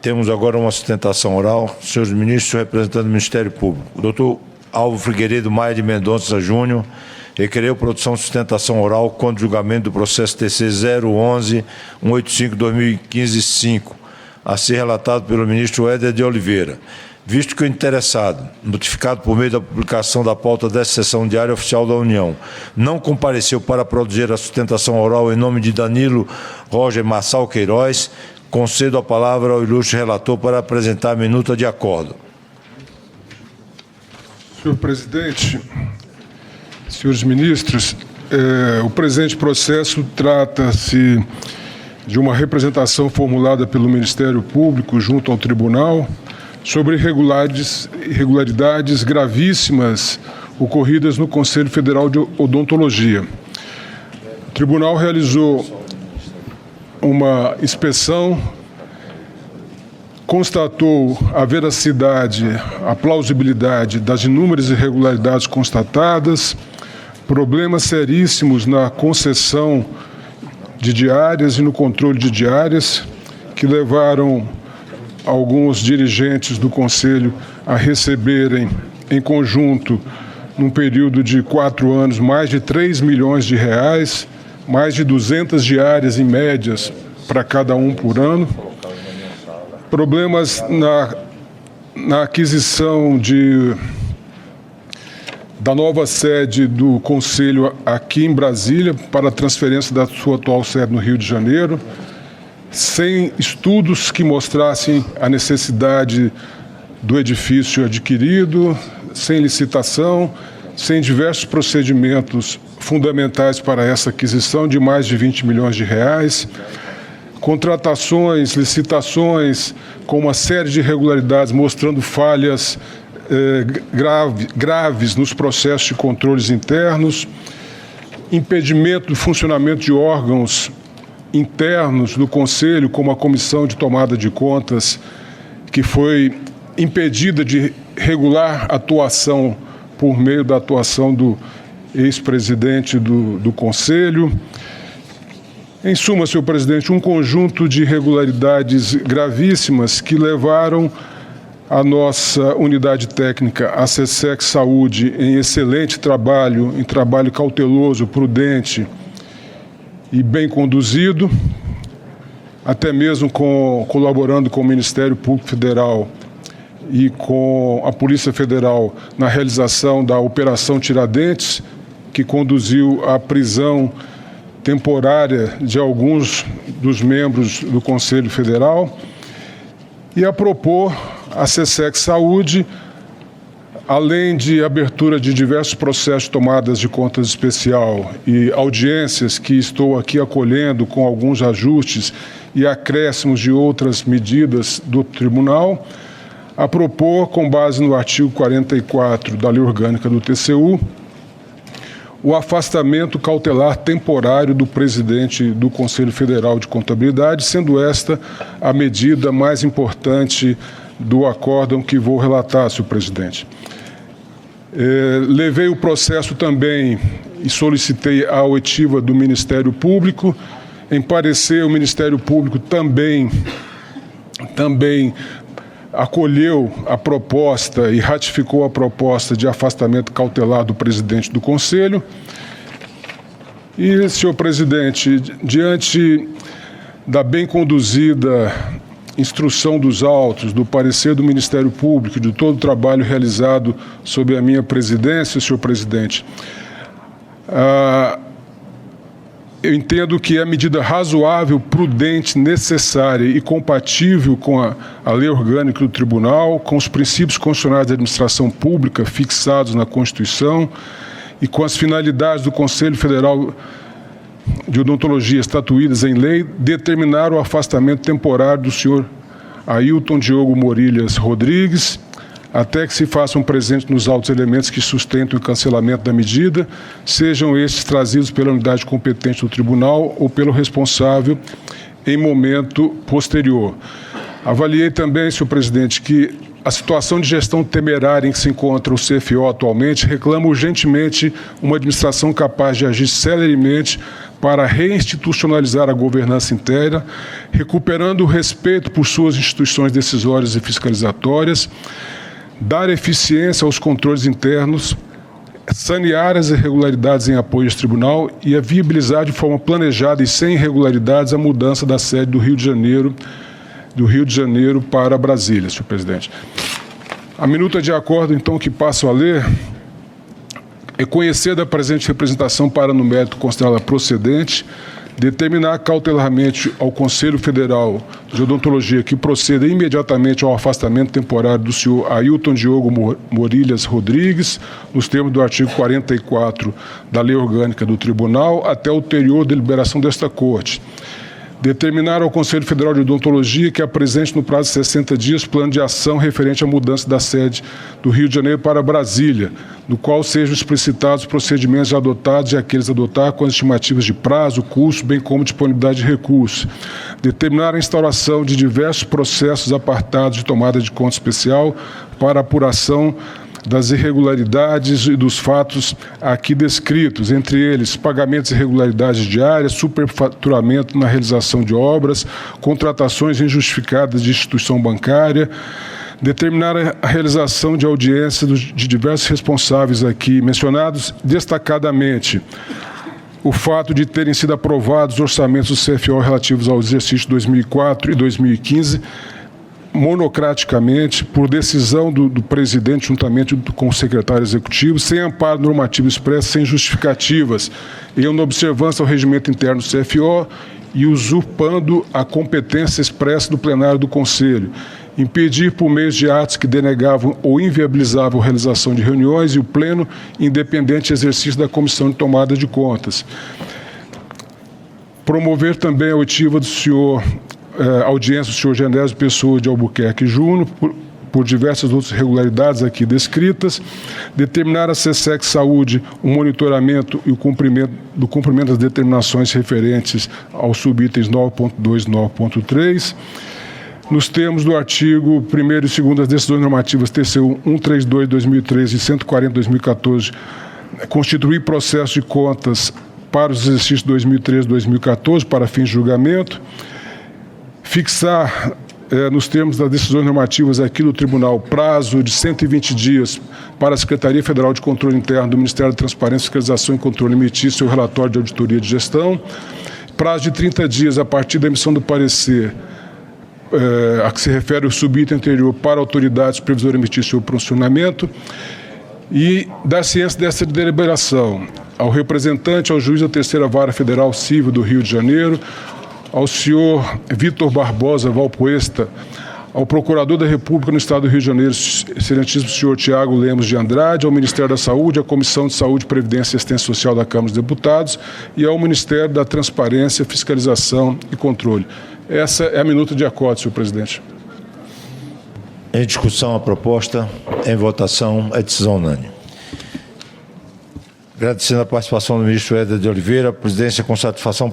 Temos agora uma sustentação oral. Senhores ministros, representante do Ministério Público. O doutor Álvaro Figueiredo Maia de Mendonça Júnior requereu produção de sustentação oral contra o julgamento do processo TC 011-185-2015-5, a ser relatado pelo ministro Éder de Oliveira. Visto que o interessado, notificado por meio da publicação da pauta desta sessão diária oficial da União, não compareceu para produzir a sustentação oral em nome de Danilo Roger Massal Queiroz, concedo a palavra ao ilustre relator para apresentar a minuta de acordo. Senhor presidente, senhores ministros, o presente processo trata-se de uma representação formulada pelo Ministério Público junto ao Tribunal sobre irregularidades gravíssimas ocorridas no Conselho Federal de Odontologia. O Tribunal realizou uma inspeção, constatou a veracidade, a plausibilidade das inúmeras irregularidades constatadas, problemas seríssimos na concessão de diárias e no controle de diárias, que levaram alguns dirigentes do Conselho a receberem, em conjunto, num período de 4 anos, mais de 3 milhões de reais, mais de 200 diárias em médias para cada um por ano. Problemas na aquisição da nova sede do Conselho aqui em Brasília, para a transferência da sua atual sede no Rio de Janeiro, sem estudos que mostrassem a necessidade do edifício adquirido, sem licitação, sem diversos procedimentos fundamentais para essa aquisição de mais de 20 milhões de reais, contratações, licitações com uma série de irregularidades mostrando falhas graves nos processos de controles internos, impedimento do funcionamento de órgãos internos do Conselho, como a Comissão de Tomada de Contas, que foi impedida de regular atuação por meio da atuação do ex-presidente do Conselho. Em suma, senhor presidente, um conjunto de irregularidades gravíssimas que levaram a nossa unidade técnica, a SESEC Saúde, em excelente trabalho, em trabalho cauteloso, prudente e bem conduzido, até mesmo colaborando com o Ministério Público Federal e com a Polícia Federal na realização da Operação Tiradentes, que conduziu à prisão temporária de alguns dos membros do Conselho Federal, e a propor a SESEC Saúde, além de abertura de diversos processos de tomadas de contas especial e audiências que estou aqui acolhendo com alguns ajustes e acréscimos de outras medidas do Tribunal, a propor, com base no artigo 44 da Lei Orgânica do TCU, o afastamento cautelar temporário do presidente do Conselho Federal de Contabilidade, sendo esta a medida mais importante do acórdão que vou relatar, senhor presidente. Levei o processo também e solicitei a oitiva do Ministério Público. Em parecer, o Ministério Público também acolheu a proposta e ratificou a proposta de afastamento cautelar do presidente do Conselho. E, senhor presidente, diante da bem conduzida instrução dos autos, do parecer do Ministério Público, de todo o trabalho realizado sob a minha presidência, senhor presidente, eu entendo que é medida razoável, prudente, necessária e compatível com a lei orgânica do Tribunal, com os princípios constitucionais da administração pública fixados na Constituição e com as finalidades do Conselho Federal de Odontologia estatuídas em lei, determinar o afastamento temporário do senhor Ailton Diogo Morilhas Rodrigues, até que se façam presentes nos autos elementos que sustentam o cancelamento da medida, sejam estes trazidos pela unidade competente do tribunal ou pelo responsável em momento posterior. Avaliei também, senhor presidente, que a situação de gestão temerária em que se encontra o CFO atualmente reclama urgentemente uma administração capaz de agir celeremente para reinstitucionalizar a governança interna, recuperando o respeito por suas instituições decisórias e fiscalizatórias, dar eficiência aos controles internos, sanear as irregularidades em apoio ao tribunal e a viabilizar de forma planejada e sem irregularidades a mudança da sede do Rio de Janeiro para Brasília, senhor presidente. A minuta de acordo, então, que passo a ler, é conhecer da presente representação para no mérito considerada procedente, determinar cautelarmente ao Conselho Federal de Odontologia que proceda imediatamente ao afastamento temporário do senhor Ailton Diogo Morilhas Rodrigues, nos termos do artigo 44 da Lei Orgânica do Tribunal, até ulterior deliberação desta Corte. Determinar ao Conselho Federal de Odontologia que apresente no prazo de 60 dias plano de ação referente à mudança da sede do Rio de Janeiro para Brasília, no qual sejam explicitados os procedimentos já adotados e aqueles a adotar com as estimativas de prazo, custo, bem como disponibilidade de recursos. Determinar a instauração de diversos processos apartados de tomada de conta especial para apuração das irregularidades e dos fatos aqui descritos, entre eles pagamentos de irregularidades diárias, superfaturamento na realização de obras, contratações injustificadas de instituição bancária, determinar a realização de audiência de diversos responsáveis aqui mencionados, destacadamente o fato de terem sido aprovados orçamentos do CFO relativos aos exercícios 2004 e 2015, monocraticamente, por decisão do presidente, juntamente com o secretário executivo, sem amparo normativo expresso, sem justificativas, em observância ao regimento interno do CFO e usurpando a competência expressa do plenário do Conselho, impedir por meio de atos que denegavam ou inviabilizavam a realização de reuniões e o pleno independente exercício da Comissão de Tomada de Contas. Promover também a oitiva do senhor audiência do senhor Genésio Pessoa de Albuquerque Júnior, por diversas outras irregularidades aqui descritas, determinar a SESEC Saúde o monitoramento e o cumprimento das determinações referentes aos subitens 9.2 e 9.3, nos termos do artigo 1º e 2º das decisões normativas TCU 132/2013 e 140/2014, constituir processo de contas para os exercícios 2013 e 2014 para fins de julgamento, fixar, nos termos das decisões normativas aqui do Tribunal, prazo de 120 dias para a Secretaria Federal de Controle Interno do Ministério da Transparência, Fiscalização e Controle emitir seu relatório de auditoria de gestão, prazo de 30 dias a partir da emissão do parecer a que se refere o subitem anterior para a autoridade supervisora emitir seu pronunciamento e dar ciência dessa deliberação ao representante, ao juiz da Terceira Vara Federal Civil do Rio de Janeiro, ao senhor Vitor Barbosa Valpoesta, ao Procurador da República no Estado do Rio de Janeiro, excelentíssimo senhor Tiago Lemos de Andrade, ao Ministério da Saúde, à Comissão de Saúde, Previdência e Assistência Social da Câmara dos Deputados e ao Ministério da Transparência, Fiscalização e Controle. Essa é a minuta de acordo, senhor presidente. Em discussão a proposta, em votação, a decisão unânime. Agradecendo a participação do ministro Éder de Oliveira, a presidência com satisfação